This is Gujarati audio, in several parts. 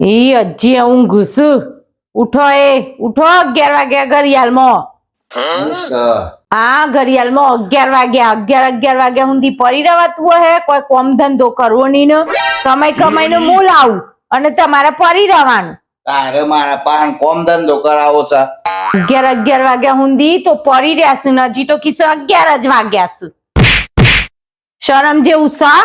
ઈ હજી ઊંઘ છું. ઉઠો 11 વાગ્યા ઘડિયાળમાં. હા ઘડિયાળમાં 11 વાગ્યા સુધી પડી રહેવાતું હે. કોઈ કોમ ધંધો કરવો નહીં ને કમાઈને હું લાવું અને તમારે પડી રહેવાનું. તારે મારા પાન કોમ ધંધો કરાવો છે 11 વાગ્યા સુધી તો પડી રહેશે ને હજી તો કિસ્સો 11 જ વાગ્યા છે. શરમ જેવું છે.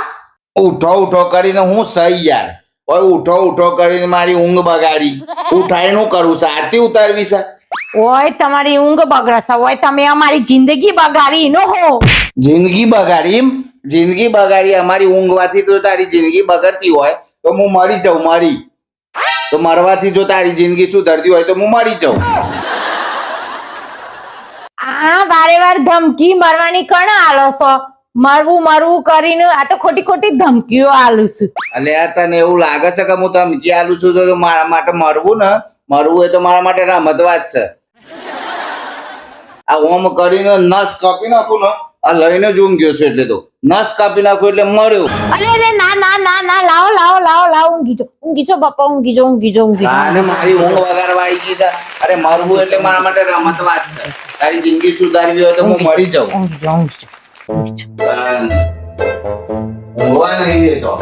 ઉઠો કરીને હું સહી યાર. ઓય ઉઠો કરીને મારી ઊંઘ બગાડી. ઉઠાઈ નું કરું છે? આરતી ઉતારવી છે? ઓય તમારી ઊંઘ બગડશે. ઓય તમે અમારી જિંદગી બગાડી નો હો. જિંદગી બગાડી? જિંદગી બગાડી અમારી ઊંઘવાથી તો તારી જિંદગી બગડતી હોય તો હું મરી જાઉં. તો મરવાથી જો તારી જિંદગી સુધરતી હોય તો હું મરી જાઉં. આ વારે ધમકી મરવાની કણ આલો છો? મરવું કરીને આ તો ખોટી ધમકીઓ આલું છું. એટલે તને એવું લાગે છે કે હું ધમકી આલું છું તો મારા માટે મરવું હોય તો મારા માટે રમત વાત છે. આ ઓમ કરીને નસ કાપી નાખું ને આ લઈને જ ઊંઘ્યો છે એટલે તો નસ કાપી નાખું એટલે મર્યો. અરે ના લાવો ઊંઘી જો બાપા ઊંઘી જો. અને મારી ઊંઘ વગાડવા આવી ગઈ છે. અરે મરવું એટલે મારા માટે રમત વાત છે. તારી જિંદગી સુધારવી હોય તો હું મરી જાઉં. ઊંઘવા નહીં દેતો.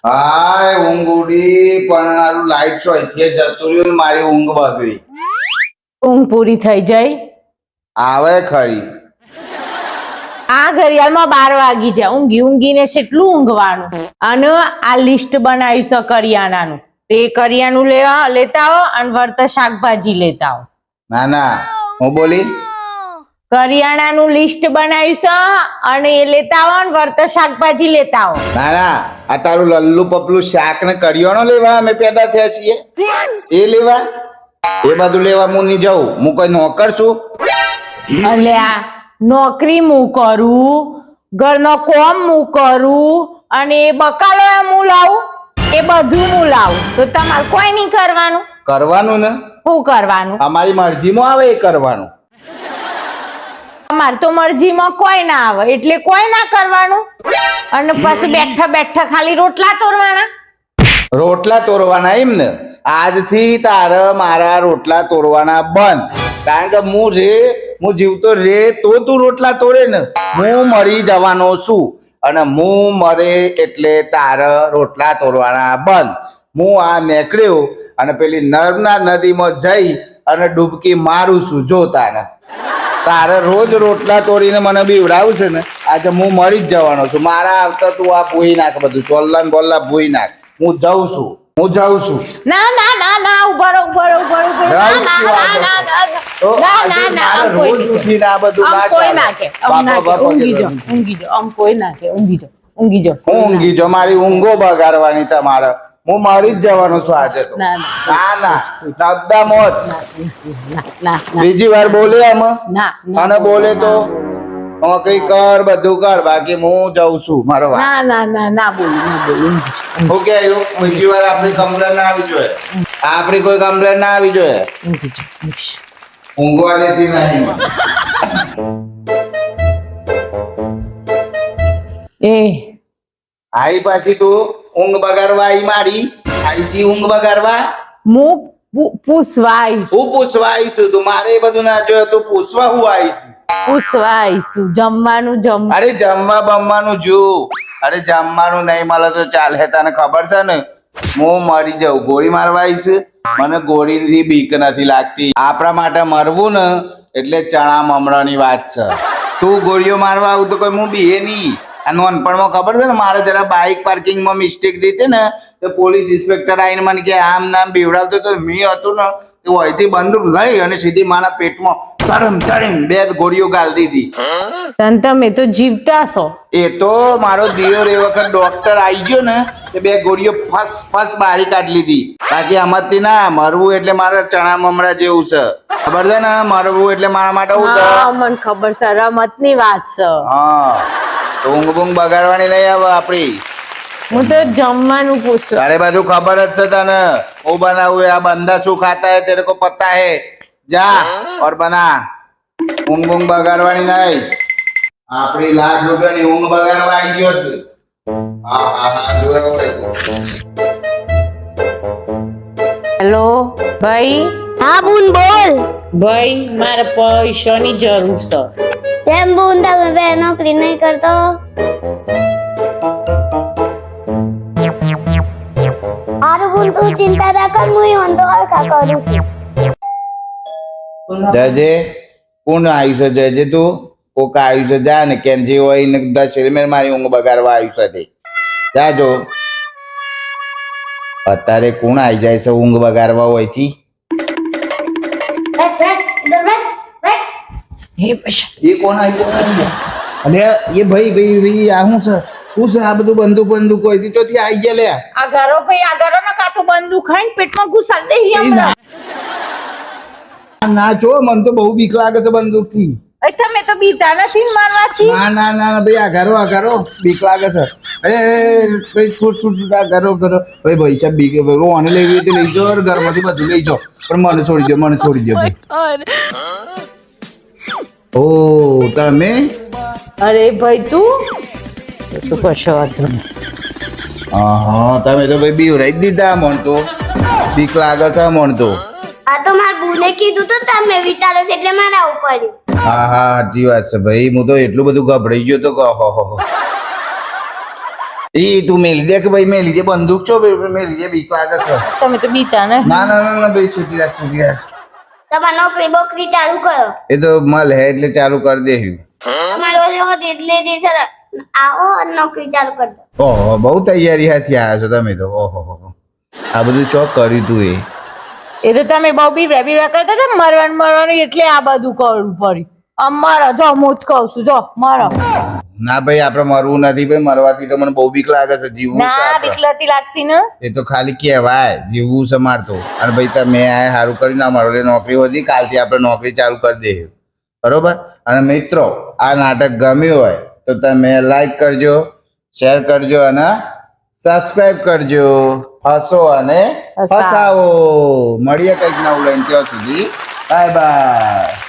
હાય ઊંઘ ઉડી પણ આલું લાઈટ છો અહીંથી જતું રહ્યું મારી ઊંઘ બગડી. ઊંઘ પૂરી થઈ જાય આવે ખરી. આ ઘડિયાળમાં 12 વાગી જાય. ઊંઘીને કેટલું ઊંઘવાનું. અને આ લિસ્ટ બનાવ્યું છે કરિયાણાનું. તે કરિયાણું લેતા આવો અને વળતા શાકભાજી લેતા આવો. ના હું બોલી કરિયાણાનું લિસ્ટ બનાવ્યું છે અને એ લેતા આવો અને વળતા શાકભાજી લેતા આવો. ના આ તારું લલ્લુ પપલું શાક ને કરિયાણો લેવા અમે પેદા થયા છીએ એ લેવા એ બધું લેવા હું નહીં જાઉં. હું કોઈ નોકર છું? અલ્યા નોકરી હું કરું, ઘરનો કોમ હું કરું અને એ બકાલો હું લાવું, એ બધું હું લાવું. તો તમારે કોઈ નહીં કરવાનું ને શું કરવાનું? અમારી મરજીમાં આવે એ કરવાનું. અમારે તો મરજીમાં કોઈ ના આવે એટલે કોઈ ના કરવાનું. અને પછી બેઠા ખાલી રોટલા તોડવાના એમ ને? આજથી તારે મારા રોટલા તોડવાના બંધ. કારણ કે હું જીવતો રે તો તું રોટલા તોડે ને. હું મરી જવાનો છું અને હું મરે એટલે તારે રોટલા તોડવાના બંધ. હું આ નીકળ્યો અને પેલી નર્મદા નદીમાં જઈ અને ડૂબકી મારું છું. જો તારે રોજ રોટલા તોડીને મને બીવડાવું છે ને આજે હું મરી જ જવાનો છું. મારા આવતા તું આ ભૂઈ નાખ બધું ચોલ્લા ને બોલ્લા ભૂઈ નાખ. હું જાઉં છું. ના ઊંઘી જો મારી ઊંઘો બગાડવાની તમારે. હું મરી જ જવાનો છું આજે તો. ના મોજ બીજી વાર બોલે આમાં અને બોલે તો નોકરી કર બધું કર બાકી હું જાઉં છું મારો વાત. ના બોલું ઓકે બીજી વાર આપણી કમ્પ્લેન ના આવી જોઈએ. આપણી કોઈ કમ્પ્લેન ના આવી જોઈએ. ઊંઘવા દેતી નહીં. આઈ પાછી તું ઊંઘ બગાડવા આવી મારી. આઈથી ઊંઘ બગાડવા હું પૂછવા આવીશું. તું મારે એ બધું ના જોયું તું પૂછવા હું આવીશું. જમવાનું અરે જમવાનું જો. અરે જમવાનું નહીં મળે તો ચાલે. તને ખબર છે ને હું મરી જાઉં. ગોળી મારવા આવીશ. મને ગોળીથી બીક નથી લાગતી. આપણા માટે મરવું ને એટલે ચણા મમરાની વાત છે. તું ગોળીઓ મારવા આવું તો કોઈ હું બીએ નહીં. આ નોનપણમાં ખબર છે ને મારે જરા બાઇક પાર્કિંગમાં મિસ્ટેક દીધી ને તો પોલીસ ઇન્સ્પેક્ટર આવીને મને કે આમ નામ બીવડાવતો તો મેં હતું ને તો અહીંથી બંદૂક લઈ અને સીધી મારા પેટમાં તરમ 2 ગોળીઓ ગાળ દીધી. તમે તો જીવતા છો. એ તો મારો દિયોર એ વખત ડોક્ટર આવી ગયો ને તે 2 ગોળીઓ ફસ બારી કાઢી લીધી. બાકી આમાંથી ના મરવું એટલે મારા ચણા મમરા જેવું છે. ખબર છે ને મરવું એટલે મારા માટે મને ખબર છે રમતની વાત છે. હા ઊંઘ બગાડવાની નહીં આવે આપડી. હું તો જમવાનું પૂછું. અરે બધું ખબર જ છે તને. હું બનાવું આ બંદા શું ખાતા હે તેરે કો પતા હે. જા ઓર બના. ઊંઘ બગાડવાની નહીં. આપડી ₹1,00,000 ઊંઘ બગાડવા આવી ગયો છે. હા જોયો. હેલો ભાઈ. હા બુન બોલ. ભાઈ મારે પૈસાની જરૂર છે. જેમ બુન તમે બે નોકરી નહીં કરતો. આરું બુન તું ચિંતા ના કર, હું ઈવન તો હરખા કરું છું. જજે કોણ આવ્યું છે? જજે તું કોક આવ્યું છે, જા ને કેમ જે હોય ને 10 મિનિટ મારી ઊંઘ બગાડવા આવ્યું છે તે જાજો. અત્યારે કોણ આવી જાય છે ઊંઘ બગાડવા હોય થી? હે પૈસા એ કોણ આવી? અલે એ ભાઈ આ શું છે? શું છે આ બધું? બંદૂક હોય થી ચોથી આવી ગયા લે. આ ઘરો ભાઈ, આ ઘરો ના કાતું બંદૂક ખાઈને પેટમાં ઘુસાડી દે હમણાં. ના છો, મને તો બહુ બીક લાગે છે બંદૂક થી. તમે તો બીતા નથી ને મારવાથી. ના ભાઈ આ ઘરો બીક લાગે છે. અરે ભાઈ છૂટ આ ઘરો ભાઈ સાહેબ બીક આને લઈ ગઈ લઈ જાઓ, ઘરમાંથી બધું લઈ જાઓ, પણ મને છોડી દો ભાઈ. ઓ તમે? અરે ભાઈ તું કશો વાંધો નહીં. હા તમે તો ભાઈ બીવરાઈ જ દીધા. મન તો બીક લાગે છે મન તો. આ તો મારા બુને કીધું તો તમે વિચારો છો એટલે મારે આવું પડ્યું. હા સાચી વાત છે ભાઈ. હું તો એટલું બધું ગભરાઈ ગયો તો એ તું મેલી દે કે ભાઈ મેલી દે બંદૂક છો મેલી દે, બીક લાગે છે. તમે તો બીતા ને. ના ભાઈ છૂટી રાખ. તમારે નોકરી બોકરી ચાલુ કરો. એ તો મલ હે એટલે ચાલુ કરી દેવું. તમારે એટલે દિવસે આવો અને નોકરી ચાલુ કરી દો. ઓહો બહુ તૈયારી હાથી આવ્યા છો તમે તો. ઓહો આ બધું શોખ કર્યું તું એ તો તમે બહુ બીવરા કરતા હતા મરવાનું એટલે આ બધું કરવું પડ્યું. અમારા જો હું જ કઉ છું, જો મારો. ના ભાઈ આપડે મરવું નથી ભાઈ. મરવાથી તો મને બહુ બીક લાગે છે. જીવવું છે ના આપણે. બીક નથી લાગતી ને. એ તો ખાલી કહેવાય જીવવું છે મારતો. અને ભાઈ તમે આ સારું કરી ના મારો નોકરી વધી, કાલથી આપણે નોકરી ચાલુ કરી દઈએ બરોબર. અને મિત્રો આ નાટક ગમ્યું હોય તો તમે લાઈક કરજો, શેર કરજો અને સબસ્ક્રાઇબ કરજો. હસો અને હસાવો. મળીએ કંઈક નવું લઈને. ત્યાં સુધી બાય બાય.